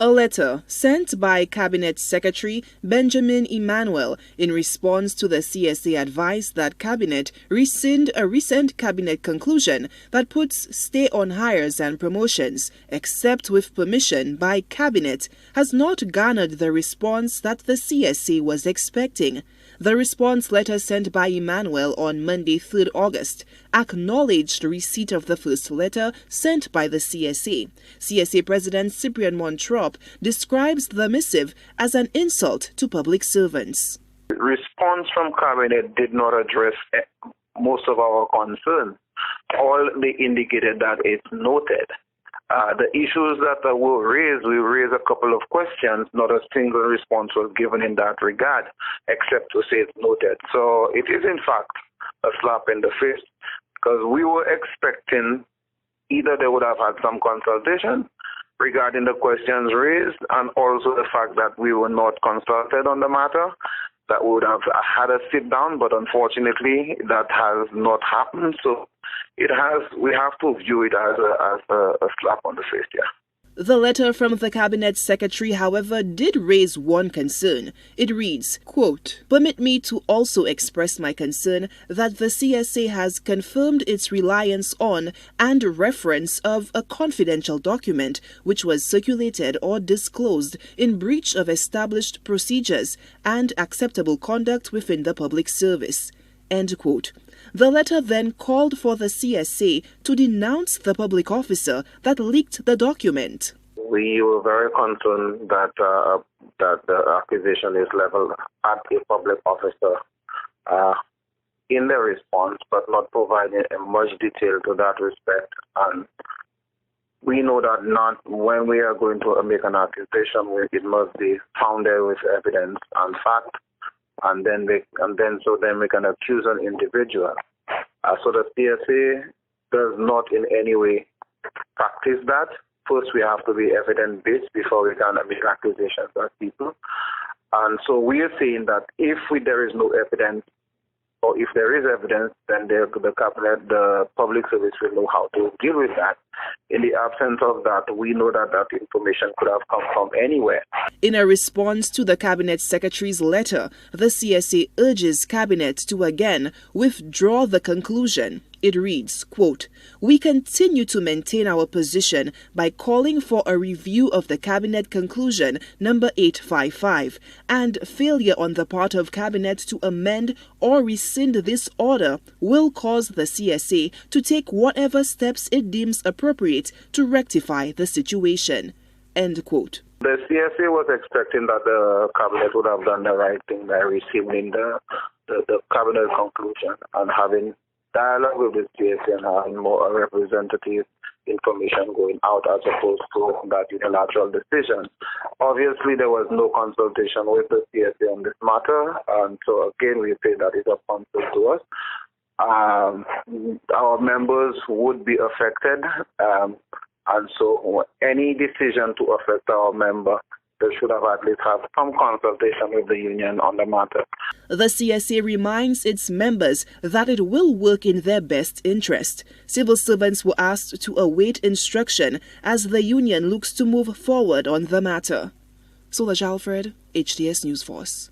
A letter sent by Cabinet Secretary Benjamin Emmanuel in response to the CSA advice that Cabinet rescind a recent Cabinet conclusion that puts stay on hires and promotions, except with permission by Cabinet, has not garnered the response that the CSA was expecting. The response letter sent by Emmanuel on Monday, 3rd August, acknowledged receipt of the first letter sent by the CSA. CSA President Cyprian Montroupe describes the missive as an insult to public servants. The response from Cabinet did not address most of our concerns. All they indicated that it's noted. The issues that were raised, we raised a couple of questions. Not a single response was given in that regard, except to say it's noted. So it is, in fact, a slap in the face, because we were expecting either they would have had some consultation regarding the questions raised, and also the fact that we were not consulted on the matter, that we would have had a sit down, but unfortunately that has not happened. So we have to view it as a slap on the face, yeah. The letter from the Cabinet Secretary, however, did raise one concern. It reads, quote, "Permit me to also express my concern that the CSA has confirmed its reliance on and reference of a confidential document which was circulated or disclosed in breach of established procedures and acceptable conduct within the public service." End quote. The letter then called for the CSA to denounce the public officer that leaked the document. We were very concerned that the accusation is leveled at a public officer in their response, but not providing much detail to that respect. And we know that not when we are going to make an accusation, it must be founded with evidence and fact. And then we can accuse an individual. So the CSA does not in any way practice that. First, we have to be evidence-based before we can make accusations of people. And so we are saying that if there is no evidence, or if there is evidence, then the Cabinet, the public service will know how to deal with that. In the absence of that, we know that that information could have come from anywhere. In a response to the Cabinet Secretary's letter, the CSA urges Cabinet to again withdraw the conclusion. It reads, quote, "We continue to maintain our position by calling for a review of the Cabinet conclusion number 855 and failure on the part of Cabinet to amend or rescind this order will cause the CSA to take whatever steps it deems appropriate to rectify the situation." End quote. The CSA was expecting that the Cabinet would have done the right thing by receiving the Cabinet conclusion and having dialogue with the CSA and having more representative information going out as opposed to that unilateral decision. Obviously, there was no consultation with the CSA on this matter, and so again, we say that is a concern to us. Our members would be affected, and so any decision to affect our member, they should have at least had some consultation with the union on the matter. The CSA reminds its members that it will work in their best interest. Civil servants were asked to await instruction as the union looks to move forward on the matter. Solange Alfred, HTS News Force.